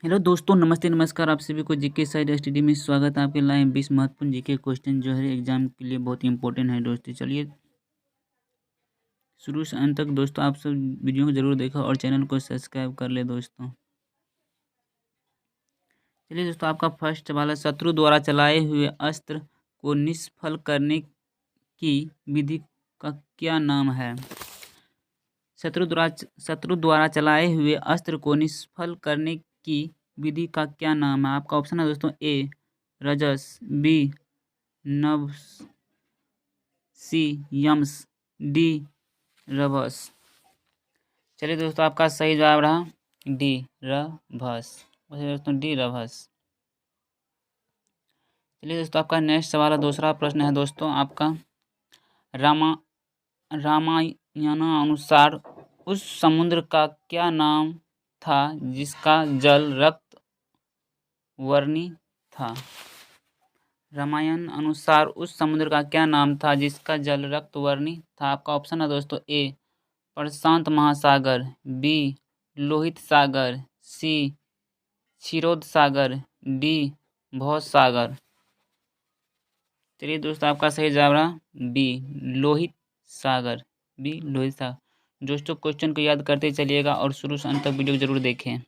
Hello दोस्तों, नमस्ते नमस्कार। आप सभी को जीके साइड स्टडी में स्वागत है। आपके लाए 20 महत्वपूर्ण जीके क्वेश्चन जो है एग्जाम के लिए बहुत इंपॉर्टेंट है दोस्तों। चलिए शुरू से अंत तक दोस्तों आप सब वीडियो को जरूर देखो और चैनल को सब्सक्राइब कर ले दोस्तों। चलिए दोस्तों, आपका फर्स्ट सवाल है, शत्रु द्वारा चलाए हुए अस्त्र को निष्फल करने की विधि का क्या नाम है? शत्रु द्वारा चलाए हुए अस्त्र को निष्फल करने की विधि का क्या नाम है? आपका ऑप्शन है दोस्तों, ए रजस, बी नभस, सी यम्स, डी रभस। चलिए दोस्तों, आपका सही जवाब रहा डी रभस। दोस्तों डी रभस। चलिए दोस्तों, आपका नेक्स्ट सवाल है, दूसरा प्रश्न है दोस्तों आपका, रामा रामायणानुसार उस समुद्र का क्या नाम था जिसका जल रक्त वर्णी था? रामायण अनुसार उस समुद्र का क्या नाम था जिसका जल रक्त वर्णी था? आपका ऑप्शन है दोस्तों, ए प्रशांत महासागर, बी लोहित सागर, सी क्षीरोद सागर, डी भौत सागर। चलिए दोस्तों, आपका सही जवाब रहा बी लोहित सागर। बी लोहित सागर। दोस्तों क्वेश्चन को याद करते चलिएगा और शुरू से अंत तक वीडियो जरूर देखें।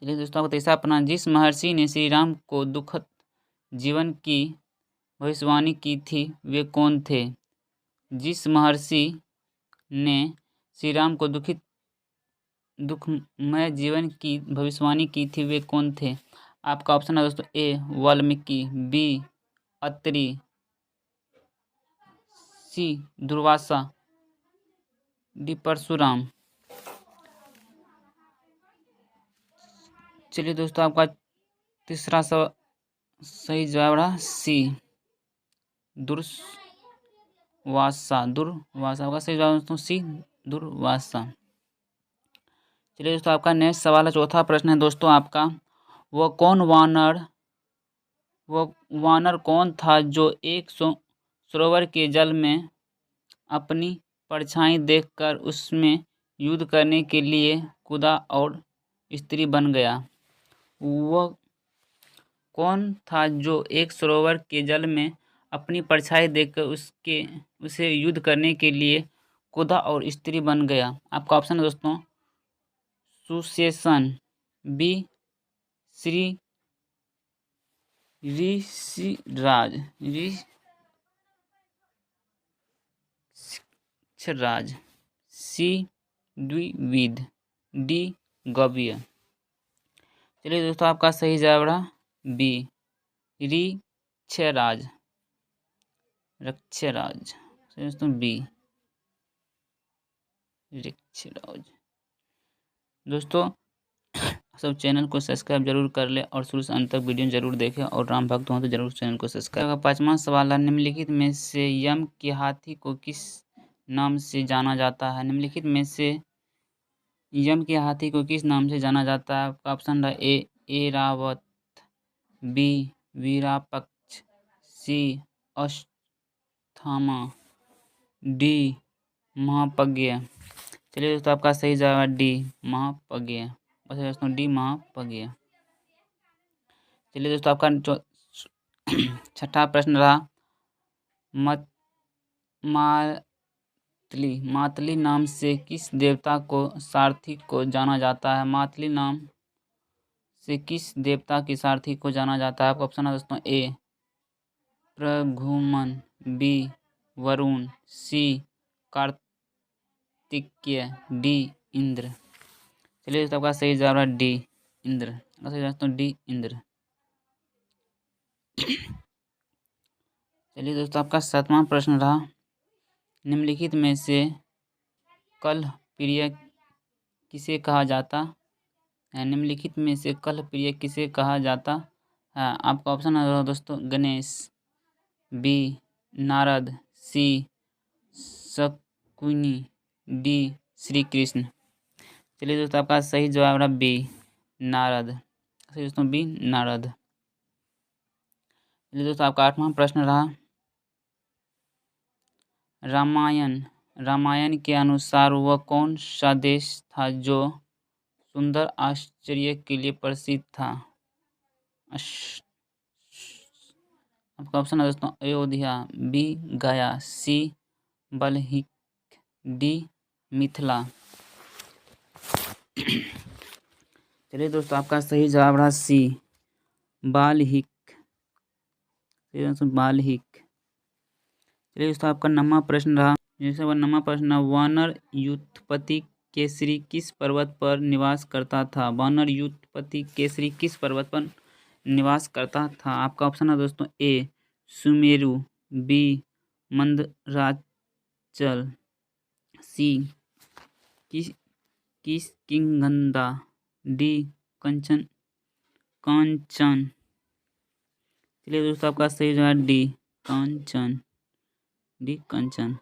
चलिए दोस्तों, आपको तीसरा अपना, जिस महर्षि ने श्री राम को दुखद जीवन की भविष्यवाणी की थी वे कौन थे? जिस महर्षि ने श्री राम को दुखमय जीवन की भविष्यवाणी की थी वे कौन थे? आपका ऑप्शन है दोस्तों, ए वाल्मीकि, बी अत्रि, सी दुर्वासा, डी परशुराम। चलिए दोस्तों, आपका तीसरा सही जवाब रहा सी दुर्वासा। आपका सही जवाब दोस्तों सी दुर्वासा। चलिए दोस्तों, आपका नेक्स्ट सवाल है, चौथा प्रश्न है दोस्तों आपका, वह वानर कौन था जो एक सरोवर के जल में अपनी परछाई देखकर उसमें युद्ध करने के लिए कूदा और स्त्री बन गया? वह कौन था जो एक सरोवर के जल में अपनी परछाई देखकर उसे युद्ध करने के लिए कूदा और स्त्री बन गया? आपका ऑप्शन है दोस्तों, सुशेषण, बी श्री ऋषिराज, सी द्विविद, डी गव्य। चलिए दोस्तों, आपका सही जवाब रहा बी ऋक्षराज। दोस्तों बी ऋक्षराज। दोस्तों सब चैनल को सब्सक्राइब जरूर कर ले और शुरू से अंत तक वीडियो जरूर देखें और राम भक्त हो तो जरूर चैनल को सब्सक्राइब। पांचवा सवाल है, निम्नलिखित में से यम के हाथी को किस नाम से जाना जाता है? निम्नलिखित में से यम के हाथी को किस नाम से जाना जाता है? आपका ऑप्शन है, ए एरावत, बी वीरापक्ष, सी अश्वत्थामा, डी महापज्ञ। चलिए दोस्तों, आपका सही जवाब है डी महापज्ञ। दोस्तों डी महापज्ञ। चलिए दोस्तों, आपका छठा प्रश्न रहा, मातली नाम से किस देवता को सारथी को जाना जाता है? मातली नाम से किस देवता की सारथी को जाना जाता है? आपका ऑप्शन है दोस्तों, ए प्रघुमन, बी वरुण, सी कार्तिकेय, डी इंद्र। चलिए दोस्तों, आपका सही जवाब है डी इंद्र। सही दोस्तों डी इंद्र। चलिए दोस्तों, आपका सातवां प्रश्न रहा, निम्नलिखित में से कलह प्रिय किसे कहा जाता है? निम्नलिखित में से कलह प्रिय किसे कहा जाता है? आपका ऑप्शन है दोस्तों, गणेश, बी नारद, सी शकुनी, डी श्री कृष्ण। चलिए दोस्तों, आपका सही जवाब रहा बी नारद। सही दोस्तों बी नारद। चलिए दोस्तों, आपका आठवां प्रश्न रहा, रामायण रामायण के अनुसार वह कौन सा देश था जो सुंदर आश्चर्य के लिए प्रसिद्ध था? आपका ऑप्शन है दोस्तों अयोध्या, बी गया, सी बल्हिक, डी मिथिला। चलिए दोस्तों आपका सही जवाब रहा सी बाल्हिक। बाल्हिक। चलिए दोस्तों आपका नवा प्रश्न रहा, जैसे वह नवा प्रश्न रहा, वानर युद्धपति केसरी किस पर्वत पर निवास करता था? वानर युद्धपति केसरी किस पर्वत पर निवास करता था? आपका ऑप्शन है दोस्तों ए सुमेरु, बी मंदराचल, सी किष्किंधा, डी कंचन कांचन। चलिए दोस्तों आपका सही जवाब डी कांचन, डी कंचन।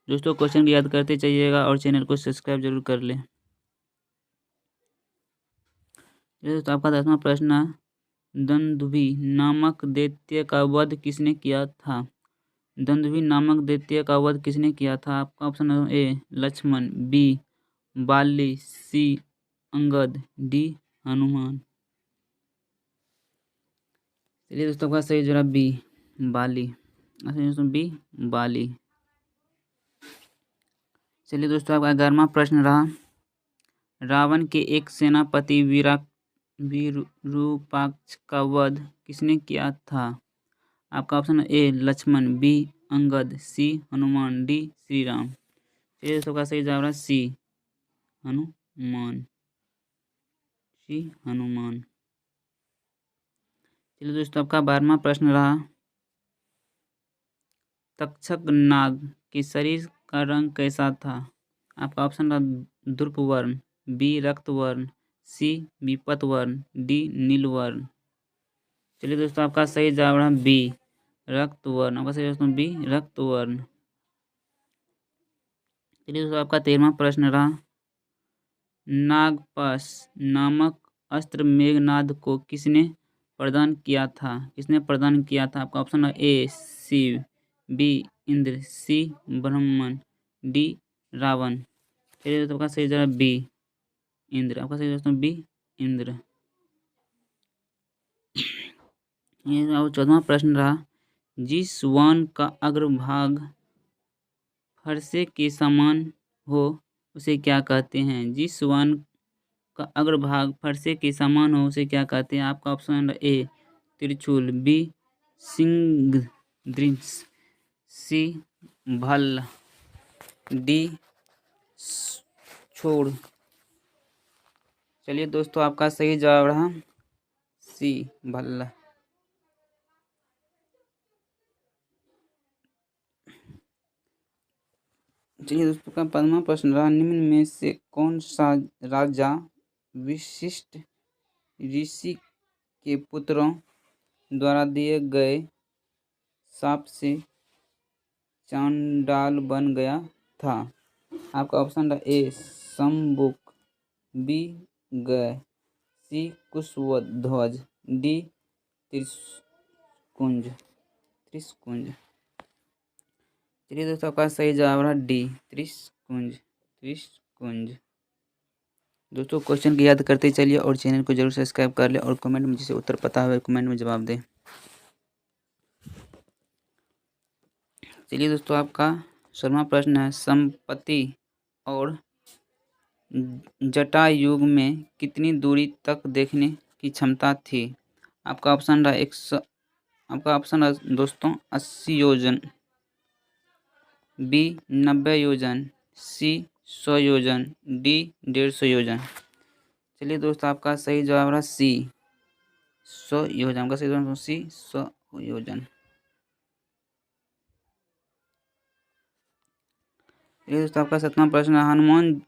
दोस्तों क्वेश्चन को याद करते चाहिएगा और चैनल को सब्सक्राइब जरूर कर ले। दोस्तों आपका 10वां प्रश्न, दुंदुभि नामक दैत्य का वध किसने किया था? दुंदुभि नामक दैत्य का वध किसने किया था? आपका ऑप्शन है ए लक्ष्मण, बी बाली, सी अंगद, डी हनुमान। चलिए दोस्तों आपका सही जवाब बी बाली। दोस्तों बी बाली। चलिए दोस्तों आपका 11वां प्रश्न रहा, रावण के एक सेनापति विरूपाक्ष का वध किसने किया था? आपका ऑप्शन है ए लक्ष्मण, बी अंगद, सी हनुमान, डी श्री राम। चलिए दोस्तों का सही जवाब रहा सी हनुमान, सी हनुमान। चलिए दोस्तों आपका 12वां प्रश्न रहा, तक्षक नाग के शरीर का रंग कैसा था? आपका ऑप्शन रहा ध्रुव वर्ण, बी रक्त वर्ण, सी विपत वर्ण, डी नील वर्ण। चलिए दोस्तों आपका सही जवाब रहा बी रक्त वर्ण। आपका सही दोस्तों बी रक्त वर्ण। चलिए दोस्तों आपका 13वां प्रश्न रहा, नागपाश नामक अस्त्र मेघनाद को किसने प्रदान किया था? किसने प्रदान किया था? आपका ऑप्शन है ए शिव, बी इंद्र, सी ब्रह्मन, डी रावण। चलिए दोस्तों आपका सही जवाब बी इंद्र। आपका सही दोस्तों बी इंद्र। ये 14वां प्रश्न रहा, जिस वन का अग्रभाग फरसे के समान हो उसे क्या कहते हैं? जिस वन का अग्रभाग फरसे के समान हो उसे क्या कहते हैं? आपका ऑप्शन ए त्रिशूल, बी सिंहदृश, सी भल्ल, डी छोड़। चलिए दोस्तों आपका सही जवाब रहा सी भल्ल। चलिए दोस्तों का 15वां प्रश्न रहा, निम्न में से कौन सा राजा विशिष्ट ऋषि के पुत्रों द्वारा दिए गए शाप से चांडाल बन गया था? आपका ऑप्शन है ए शंबुक, बी गय, सी कुशध्वज, डी त्रिशकुंज। चलिए दोस्तों आपका सही जवाब रहा डी त्रिशकुंज। दोस्तों क्वेश्चन की याद करते चलिए और चैनल को जरूर सब्सक्राइब कर ले और कमेंट में जिसे उत्तर पता है कमेंट में जवाब दें। चलिए दोस्तों आपका 16वां प्रश्न है, संपत्ति और जटायुग में कितनी दूरी तक देखने की क्षमता थी? आपका ऑप्शन रहा आपका ऑप्शन है दोस्तों 80 योजन, बी 90 योजन, सी 100 योजन, डी 150 योजन। चलिए दोस्तों आपका सही जवाब रहा सी 100 योजन। आपका सही जवाब सी 100 योजन। चलिए दोस्तों आपका 7वां प्रश्न, हनुमान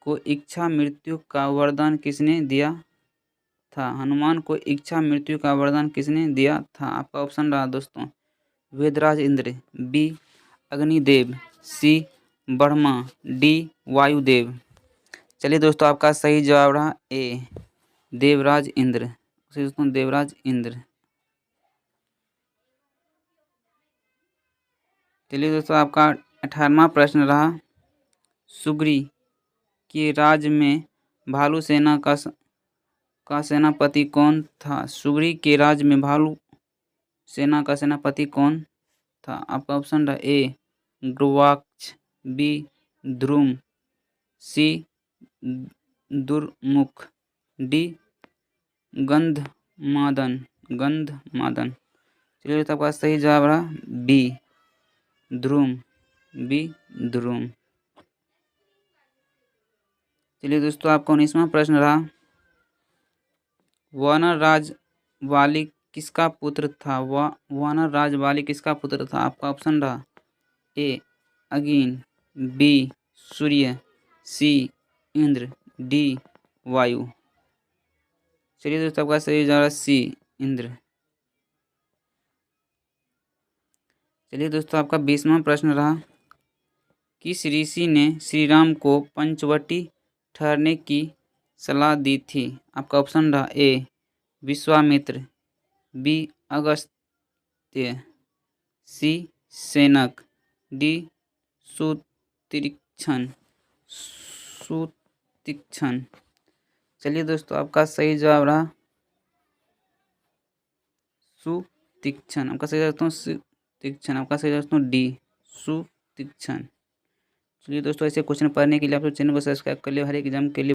को इच्छा मृत्यु का वरदान किसने दिया था? हनुमान को इच्छा मृत्यु का वरदान किसने दिया था? आपका ऑप्शन रहा दोस्तों वेदराज इंद्र, बी अग्निदेव, सी ब्रह्मा, डी वायुदेव। चलिए दोस्तों आपका सही जवाब रहा ए देवराज इंद्र। दोस्तों देवराज इंद्र। चलिए दोस्तों आपका 18वां प्रश्न रहा, सुग्री के राज्य में भालू सेना का सेनापति कौन था? सुग्री के राज्य में भालू सेना का सेनापति कौन था? आपका ऑप्शन है ए ग्रवाक्ष, बी ध्रुम, सी दुर्मुख, डी गंधमादन। चलिए तो आपका सही जवाब रहा बी ध्रुम, बी ध्रुम। चलिए दोस्तों, आपका 19वां प्रश्न रहा, वानर राज वाली किसका पुत्र था? वानर राज वाली किसका पुत्र था? आपका ऑप्शन रहा ए अग्नि, बी सूर्य, सी इंद्र, डी वायु। चलिए दोस्तों, आपका सही जवाब सी इंद्र। चलिए दोस्तों, आपका 20वां प्रश्न रहा, किस ऋषि ने श्री राम को पंचवटी ठहरने की सलाह दी थी? आपका ऑप्शन रहा ए विश्वामित्र, बी अगस्त्य, सी सनक, डी सुतीक्ष्ण। चलिए दोस्तों, आपका सही जवाब रहा सुतीक्ष्ण। आपका सही जवाब सुतीक्ष्ण। आपका सही जवाब डी सुतीक्ष्ण। चलिए दोस्तों, ऐसे क्वेश्चन पढ़ने के लिए आप लोग चैनल को सब्सक्राइब कर लिया हर एक एग्जाम के लिए।